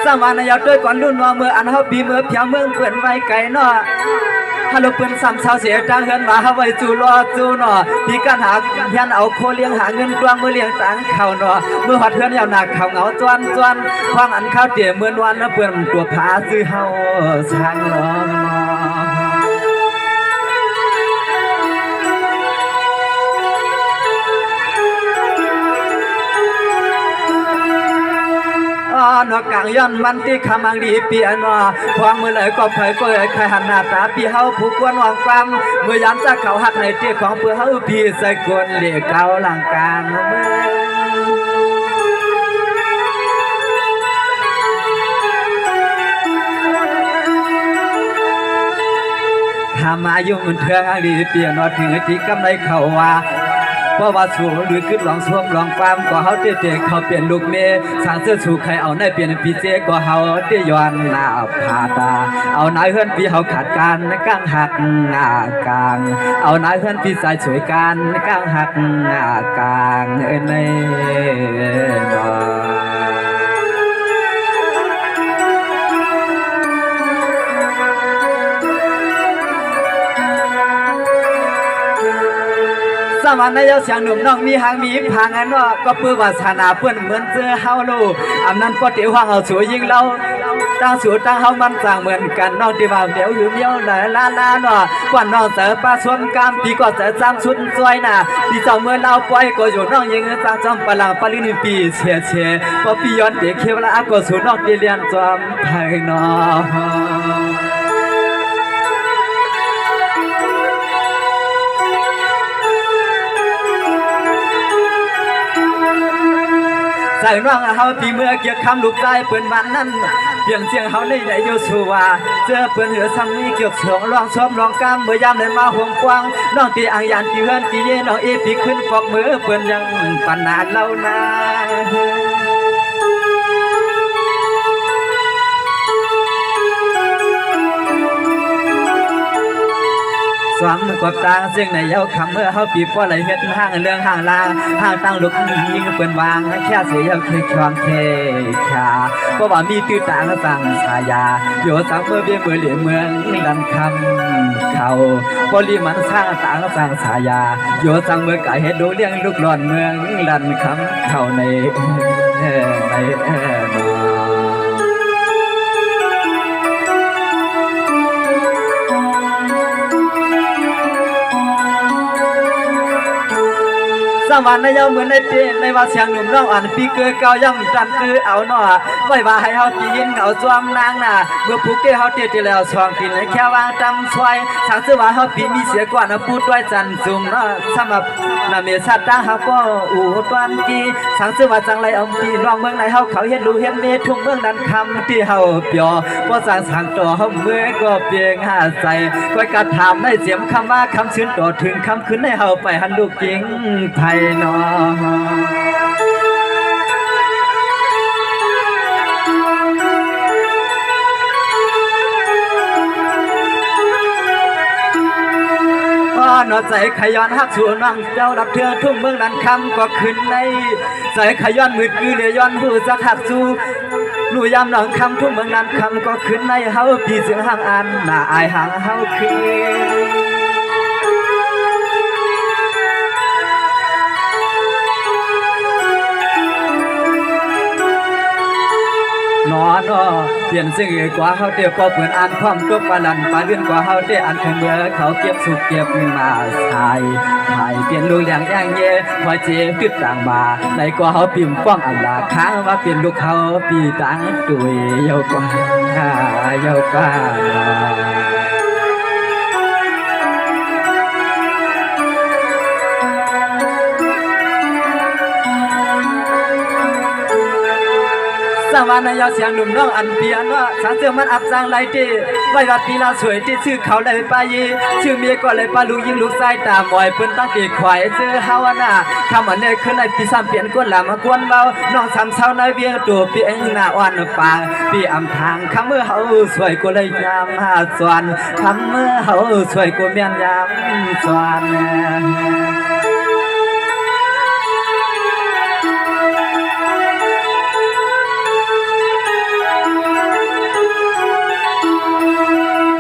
สมานายาด้วยก่อนรุ่นว่าเมื่ออันเฮาปีเมื่อเพียงเมืองเปื่อนไว้ไกลเนาะฮัลโหลเปื่อนซ้ำเช้าเสียจังเฮือนมาเฮาไว้จูรอจูเนาะพี่กันหาเฮียนเอาโคเลี้ยงหาเงินกลางมือเลี้ยงตังเข้าเนาะเมื่อฮอดเฮือนยาวหนักเข้าเหงาจวนควางอันข้าวเตี๋ยเมื่อวันเปื่อนตัวผาซื้อเฮาสร้างเนาะนอกกลางย้อนมันที่คำอังดีเปียนพวงมือเลยก็เผยก็ใครหันหน้าตาพี่เฮาผู้กวนหวังความเมื่อยามจะเขาหักในที่ของเพื่อเฮาพี่ใส่กวนเหลี่ยเกาหลังกลางเมือง มายุ่งมันเถื่องดีเปลี่ยนนอถึงที่กำไรเขาว่าเพราะว่าสูหรือขึ้นลองสวมลองฟามก็เฮาเตะเขาเปลี่ยนลูกเมสร้างเสื้อสูใครเอาในเปลี่ยนปีเจก็เฮาเตย้อนหน้าผาตาเอานายเฮือนพี่เฮาขาดการกลางหักกลางเอานายเฮือนพี่สายสวยการกลางหักกลางในบ่ สวรรค์ในเจ้าเสียงหนุ่มน้องมีหางมีพังอันว่าก็ปื้อวาสนาเพื่อนเหมือนเจอเฮาลูอำนั้นก็เตียวว่างเอาสวยยิงเราตั้งสูตั้งเฮามันสั่งเหมือนกันน้องที่ว่าเดี๋ยวอยู่เดียวหลายล้านล้านว่าก่อนน้องเจอป้าสวมกามปีก็เจอซ้ำชุดสวยน่ะที่เจ้าเมื่อเราปล่อยก็อยู่น้องยิงสร้างจอมปลังปลินปีเชียเชียพอปีย้อนเด็กเขวละก็สู่น้องที่เรียนจอมไทยน้อง ใส่น้องเฮาที่เมื่อเกี่ยวคำลูกใจเปิ้นวันนั้นเพียงเสียงเฮาในไหนโยสุว่าเจอเปิ้นเหือซ้ำนี้เกี่ยวเสืองร้องชมร้องกำเมื่อยามได้มาห่วงกว้างน้องที่อ่างยานที่เฮือนที่เย่น้องเอปีขึ้นปอกมือเปิ้นยังปานนานเล่านาสวมกบตางเสียงในเย้าคำเมื่อเฮาปีบ่ไหลเฮ็ดห้างเรื่องห้างลางห้างตั้งลูกยิงเปิ้นวางแค่เสียเย้าเคชวงเคขาเพราะว่ามีตื้อตางสั่งฉายาโยสังเมื่อเบี้ยเมื่อเหลี่ยเมืองดันคำเขาบ่ลิมันสร้างตางสั่งฉายาโยสังเมื่อไก่เฮ็ดดูเลี้ยงลูกหลอนเมืองดันคำเขาในสวรรค์ในเย้าเหมือนในเตในว่าเสียงหนุ่มน้องอ่อนปีเกอเก่าย่ำจันคือเอาหน่อไว้ว่าให้เฮากินเอาจวมนางน่ะเมื่อผูกเกเฮาเตที่แล้วช่องกินให้แค่วางจำซอยสังสือว่าเฮาปีมีเสียกว่านะพูดด้วยจันจุ่มเนาะสำหรับน่ะเมษาตาเฮาก็อูตวันกีสังสือว่าจังไรเอาปีน้องเมืองไหนเฮาเขาเฮ็ดรู้เฮ็ดเมทุ่งเมืองนั้นคำที่เฮาเปียวบ่สร้างสังต่อเฮาเมื่อก็เพียงหาใส่ก็กระถามได้เสียมคำว่าคำชื่นต่อถึงคำขึ้นให้เฮาไปหันลูกจริงไทยน้องนอใจขย้อนฮักสู่น้องเจ้ารับเทือทุ่มเมืองดันคำก็ขึ้นในใจขย้อนมืดคือเลยย้อนหูจะหักสู่ลู่ยามน้องคำทุ่มเมืองดันคำก็ขึ้นในเฮาพี่เสียงห่างอันหน้าอายห่างเฮาคือนอนเปลี่ยนสิ่งกว่าเขาเตียบก็เปิดอ่านความตกปาลันปาเลื่อนกว่าเขาเตียอันเคยเมื่อเขาเก็บสุกเก็บมาใส่เปลี่ยนลูกอย่างย่างเย่พอเจ็บขึ้นต่างมาในกว่าเขาปิ่มป้องอันลาค้างว่าเปลี่ยนลูกเขาปีตังตุยเยาวกว่าสวรรค์ในยาเสียงหนุ่มน้องอันเปียนว่าสารเสือมันอับจางไรที่ไว้วัดปีลาสวยที่ชื่อเขาเลยไปยีชื่อเมียก็เลยปาลูกยิงลูกไส้ตาหมอยเปิ้นตั้งตีควายซื้อฮาวานาคำอันนี้ขึ้นในปีซ้ำเปลี่ยนก้นหลามากวนเบาน้องทำเช้าในเวียงตัวเปียงหน้าอ่อนปางปีอำทางคำเมื่อเขาสวยก็เลยยามหาสวนคำเมื่อเขาสวยก็เมียนยามสวน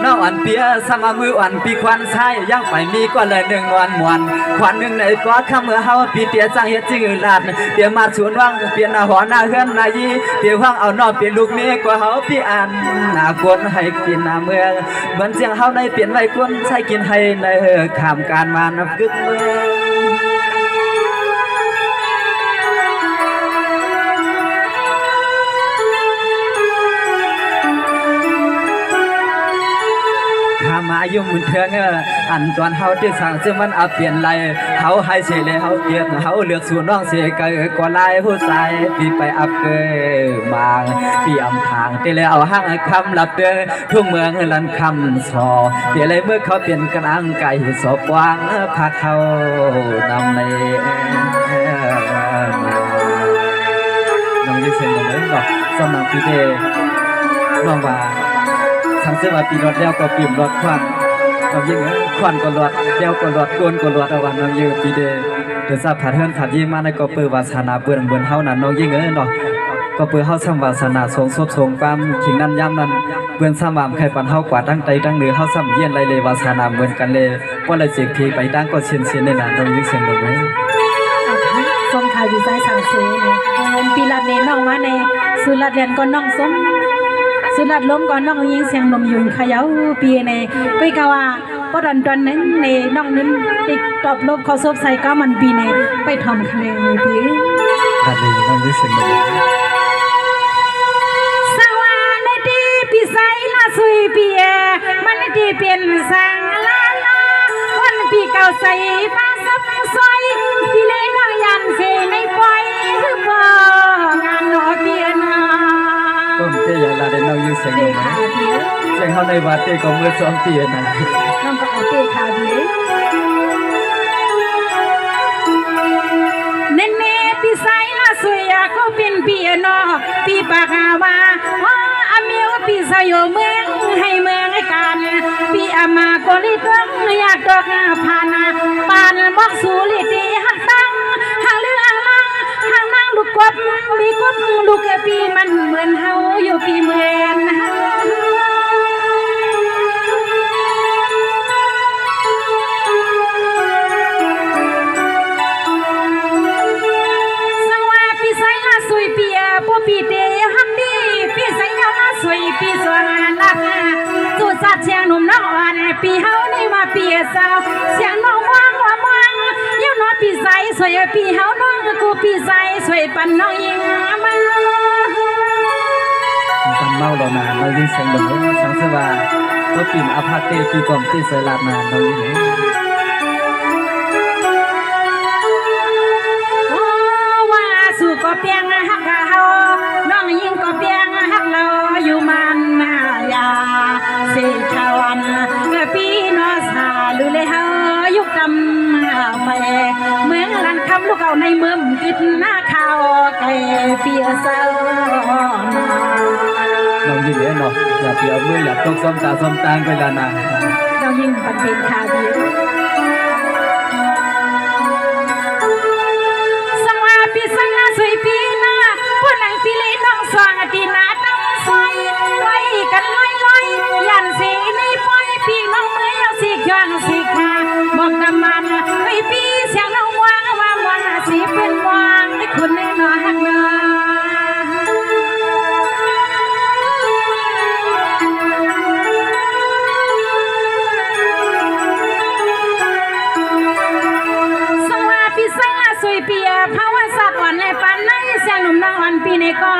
น้องอันเปียสมามืออันปีควันใช้ยังไปมีก็เลยหนึ่งวันมวนควันหนึ่งในก็ข้าเมื่อเฮาปีเตียจังเฮ็ดจริงลาดเตียมาชวนว่างเปลี่ยนหน้าหอหน้าเฮือนหน้ายีเตียว่างเอานอกเปลี่ยนลูกเมียกว่าเฮาพี่อันหน้ากวนให้กินหน้าเมืองเหมือนเสียงเฮาในเปลี่ยนไว้กวนใช้กินให้ในข้ามการมานับกึกเมืองค มายุ่มเถืองอันตอนเฮาที่สั่งซึ่งมันเอาเปลี่ยนไรเฮาให้เสเลยเฮาเกียบเฮาเลือกสู่น้องเสียกว่าลายผู้ชายพี่ไปอับเกยบางพี่อำทางที่เลยเอาห้างคำหลับเดือทุ่งเมืองลันคำสอเดี๋ยวเลยเมื่อเขาเปลี่ยนกระอังไก่สอบวางพาเขานำในน้องยิ่งเสียงตรงนั้นบอกสำนักพี่เดน้องว่าสังเสว่าปีรถเดียวก็ปิ่มรถควันน้องยิ่งควันก็รถเดียวก็รถโกนก็รถเอาวันน้องยิ่งปีเดเดี๋ยวทราบผัดเฮือนผัดยิ่งมาในก็เปิดวาสนาเบื่อเฮานั้นน้องยิ่งเนาะก็เปิดเฮาซ้ำวาสนาทรงซบทรงความขิงนั้นย้ำนั้นเบื่อซ้ำวามใครปันเฮากว่าตั้งใจตั้งเหนือเฮาซ้ำเยี่ยนไรเลยวาสนาเหมือนกันเลยว่าเลยเสียงทีไปตั้งก็เชียนในนั้นน้องยิ่งเสียงตรงนั้นส้มขายดีไซน์สั่งซื้อเนี่ยปีละเนน้องมาในสุรัตเรียนก็น้องส้มสุรัตล้มก็น้องยิงเสียงลมยุนขยาวปีในก็กว่าปดันตอนนั้นในน้องนั้นติดตอบลบเขาซบใส่ก็มันปีในไปทำคะแนนปีนั่นเองน้องยิ่งเสียงตรงนั้นสวัสดีปีไซละสุยปีมันดีเปลี่ยนสังลาลาวันปีเก่าใส่มาซับซอยปีเล่นน้องยันเสในปล่อยบ่งานนอเปียนาต้นเตี้ยลาเดนน้องยิ่งเสียงตรงนั้นเสียงเขาในวัดเตี้ยก็เมื่อ2 ปีนะน้องก็เอาเตี้ยขาดีเน่เน่ปีไซละสวยก็เป็นปีนอปีปากาวาอาเมียวปีสยเมืองให้เมืองให้การปีอามาโกลิตงอยากดอกพานาปานบอกสูลิตีหักตั้งหางเรื่องมังหางนางลูกกบมีกบลูกปีมันเหมือนเฮาอยู่ปีเหมือนเฮาปีเดียฮักดีปีใส่ยามาสวยปีสวงนักสุดสัตว์เชียงหนุ่มน้องอ่อนปีเฮานี่มาปีสาวเสียงน้องว่างว่าว่างยาวน้อยปีใส่สวยปีเฮาน้องกูปีใส่สวยปันน้องยิงมาปันเมาดอกนาเรายิ่งเสียงดงสังสว่าเราปิ่มอภัตเตปีกอมที่เสลาดนาเรายิ่งว่าสู่ก็เปียงฮักเฮาน้องยิงก็เปียงฮักเราอยู่มันยาเสียชาวันปีนอสาลุเลเฮายุกำไปเมืองลันคำลูกเอาในเมืองกินหน้าข้าวไก่เปียเศร้าน้องยิ่งเนาะอย่าเปียมืออย่าตกซ้ำตาซ้ำตางไปละนะน้องยิ่งปันเป็นขาดีสังวาปีสังนาสวยปีนาพวกนางปีเล่น้องสว่างตีนาตั้งซอยลอยกันลอยยันสีในปอยปีน้องเมื่อสีขวางสีขาบอกน้ำมันไอ้ปีเสียงน้องวางว่าวางสีเป็นวางให้คุณแน่นอนหักนาสวยเปียภาวะสัตว์อ่อนในปานในเสียงหนุ่มน้องอ่อนปีในกอ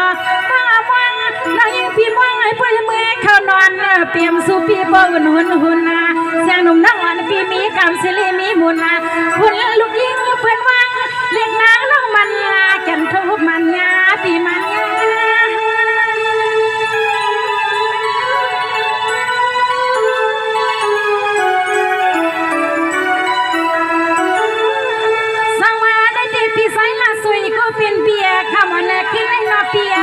บ้าว่างน้องยิ่งพี่ว่างให้เพื่อนเมื่อเขานอนเปี่ยมสู่ปีบ่หุ่นนาเสียงหนุ่มน้องอ่อนปีมีกำสิลีมีมุนนาคุณลูกยิ่งเพื่อนว่างเล็กนางน้องมันยาแก่นทุบมันยาปีมันยาเป็นเปียข้ามวันแรกขึ้นในนอเปีย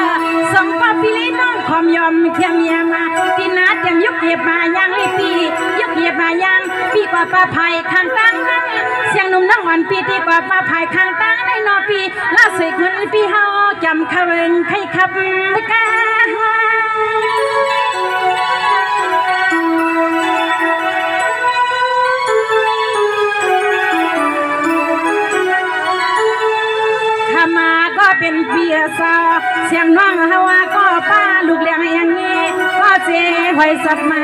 สองปอปีลีน้องคอมยอมเขียมยามาปีนาเตรียมยกเหยียบมายังลิปียกเหยียบมายังปีกว่าปลาไผ่ข้างตั้งเสียงหนุ่มน้องอ่อนปีตีกว่าปลาไผ่ข้างตั้งในนอปีล่าสุดคนปีเฮาจำเขาเองใครขับไม่กล้ามาก็เป็นเปียสาวเสียงน้องฮาวาก็ป้าลูกเลี้ยงอย่างนี้ก็เจ๊หอยสับมา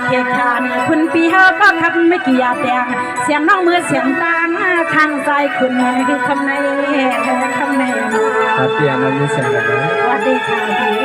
เกี่ยขานคุณปีเฮาก็ขับไม่กี่ยาแดงเสียงน้องมือเสียงต่างข้างใจคุณคือคำในเปียน้องมือเสียงแบบนี้สวัสดีค่ะพี่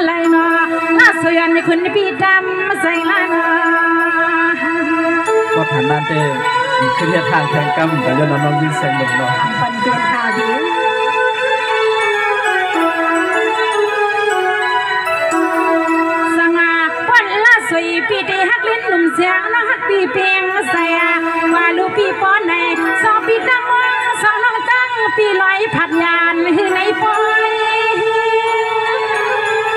ไรเนาะลาสวยอันคุณพี่ดำใส่ละเนาะ ก็ผ่านนั่นเองคือทางแข่งกำแต่ย้อนน้องยินเสียงหนุ่มเนาะ ปันเปลี่ยนข่าวดีสง่าวันละสวยปีที่ฮักลิ้นหนุ่มเสียงน้องฮักปีเพียงใส่ว่าลูกปีป้อนในสองปีตั้งว่าสองน้องตั้งปีลอยผัดยานหือในปอย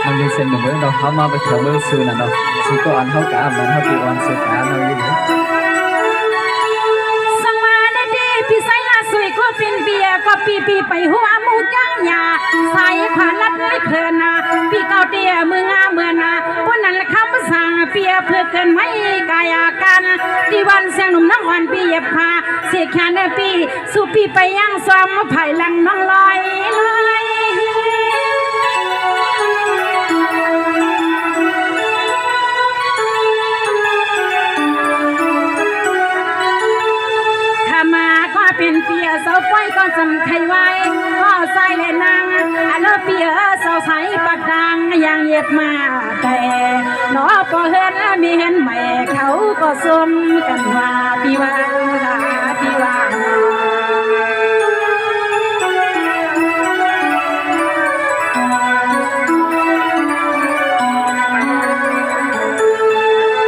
น้องยินเสียงหนุ่มเนาะเขามาไปเถอะเมื่อซื้อน่ะเนาะซื้อก็อันเขากะมันเขาปีอันซื้อกะน้องยิน สังวาได้ดีพี่ใส่ละสวยก็เป็นเบียร์ก็ปีไปหัวหมูจังยาใส่ขวานลัดไม่เคยนาพี่เก่าเตี้ยมืองาเมื่อนาพวกนั้นละคำภาษาเปียเพื่อเกินไม่กายอาการดีวันเสียงหนุ่มน้ำวันปีเย็บผ้าเสียแค่ในปีสู่ปีไปย่างซ้อมภายหลังน้องลอยเป็นเปียเสาไฟก็จำใครไว้ก็ใส่เลยนางอันเปียเสาใสปากดังยังเย็บมาแต่หนอพอเห็นมีเห็นใหม่เขาก็สมกันว่าพี่ว่าพี่ว่า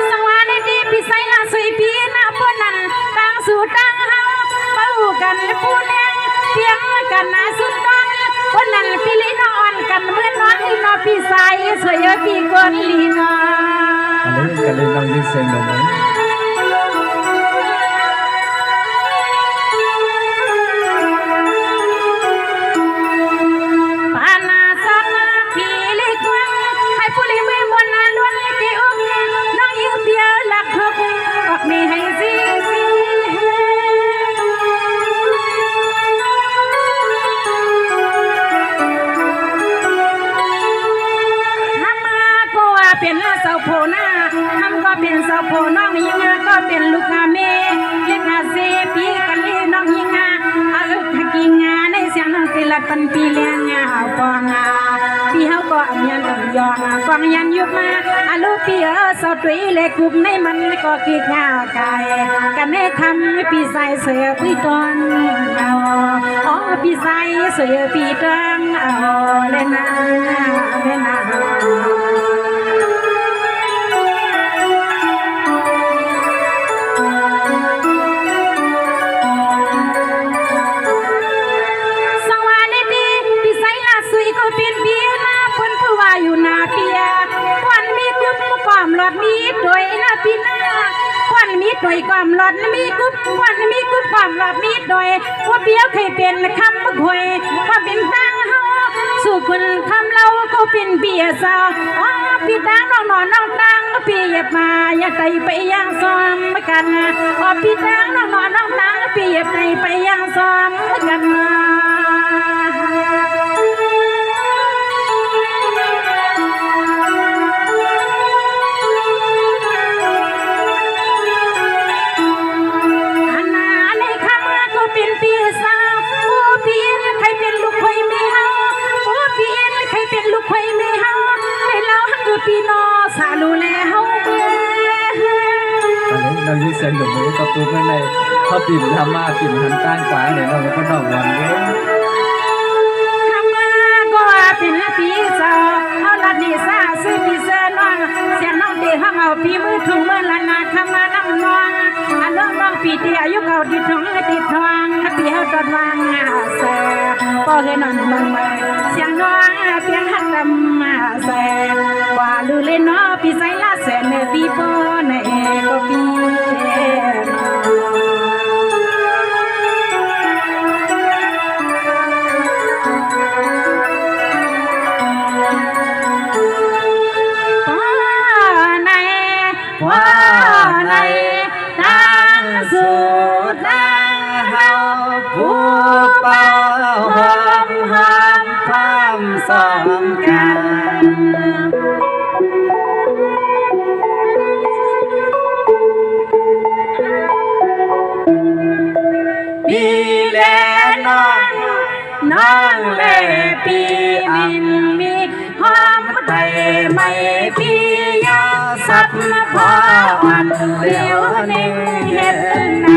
สังวาในดีพี่ใส่ละสวยพี่นะพวกนั้นตั้งสู่ตั้งกันผู้เลี้ยงเพียงกันนะสุดต้นคนนั้นพี่ลีนอนกันเมื่อนอนอีนอพี่ใสสวยพี่คนลีนอกันเลยน้องยินเสียงหนุ่มปานาสักพี่ลีกวังให้ผู้ลีไม่มวนนาล้วนเกี่ยวน้องยิงเดียวหลักทุกออกมีให้ซีเปลี่ยนเสาโพนาทำก็เปลี่ยนเสาโพน้องยิงก็เปลี่ยนลูกาเมเล็กอาเซปีกันลีน้องยิงถ้ากิงาในเสียงน้องตีลัดปันปีเลี้ยงกองพี่เขาก็อันยันลำยองกองยันยุบมาอาลูปีเสาตุยเล็กกุบในมันก็กีดยากายกันในคำปีใส่เสือปีตอนอ๋อปีใส่เสือปีตังเล่นนาเล่นนาอยู่นาเปียควันมีกุบความหลอดมีดวยนาปีนาควันมีดวยความหลอดมีกุบควันมีกุบความหลอดมีดวยว่าเปียวเคยเป็นคำบุกหวยว่าเป็นตั้งเฮาสู่คุณคำเราก็เป็นเปียสาวปีตั้งน้องนอนน้องตั้งปีเย็บมาอย่าใจไปย่างซ้อมกันปีตั้งน้องนอนน้องตั้งปีเย็บไปย่างซ้อมกันพี่น้องสาลูแลเฮาเบ้ตอนนี้เรายินเสียงหนุ่มมันก็ปุ๊บในเขาปิ่มทำมาปิ่มหันตั้งกลางเนี่ยเราก็ดอกวันเว้ยทำมาก็เป็นปีสาวเอาละดีซาซื้อปีเซน้องเสียน้องเด็กห้องเอาพี่มือถุงมือละนาคำมาน้ำนองอันน้องปีเดียอายุเก่าติดทองติดทองปีเฮาตอดวางเสก็เห็นนอนมองมาเสียงน้องเพียงหักดำมาเสว่าลูเล่นน้อพี่ใส่ละแสนปีปอนก็ปีว่าในตั้งสุดตั้งเฮาผู้เป่าหอมหอมพร้อมสองกัน สับพออันเดียวนี้เห็นใน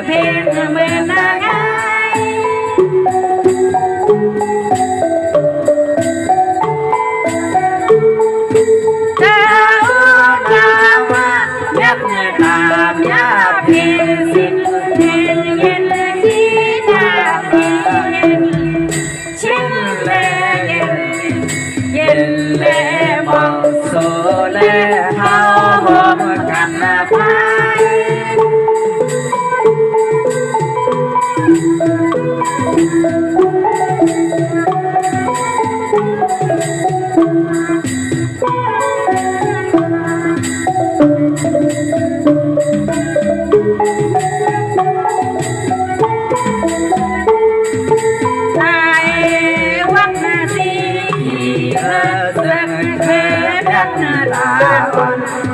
เพลงเมื่อนางไงเจ้านาว่ายักษ์ตามยาเพลงสิ้นเพลงเย็นที่ดาเพลงเย็นชิ้นแลเย็นเย็นแลมองโซแลเฮาหอมกันไป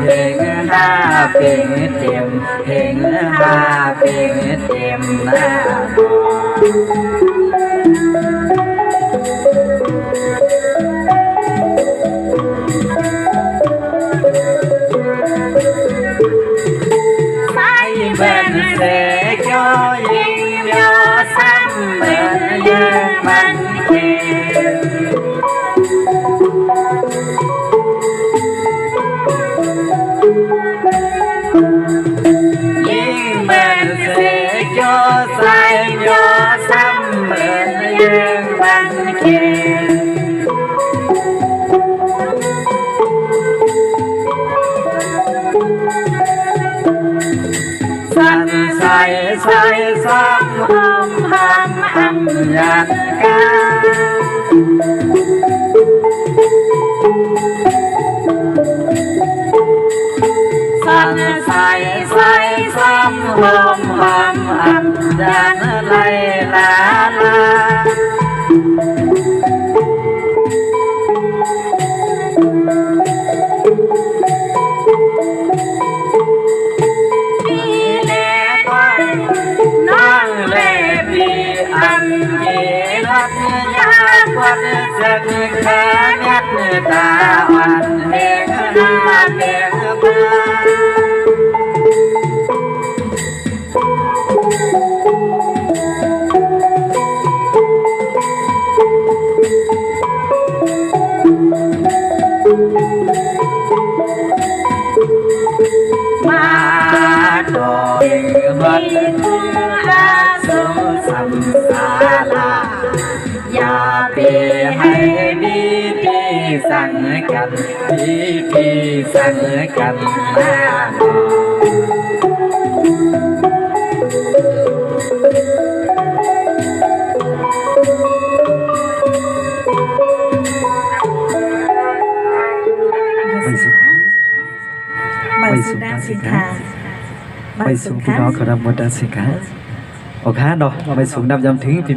เพลงห้าเพลงเต็มเพลงห้าเพลงเต็มนะใส่เป็นเสกโยยิงโยซ้ำเป็นยืนมันเขีสันใส่ใส่ซ้ำหอมหอมอันยันกันสันใส่ใส่ซ้ำหอมหอมอันยันไลลาลาวัดสักแค่เม็ดตาวันเด็กนาเด็กบ้ามาโดยวัดทุ่งอาสมสัมสาลาอย่าไปให้มีพี่สั่งกันพี่สั่งกันนะไม่สุดาสิค่ะไม่สูงพี่น้องเขาดำหมดสิคะโอเคเนาะไม่สูงดำยำถึงพี่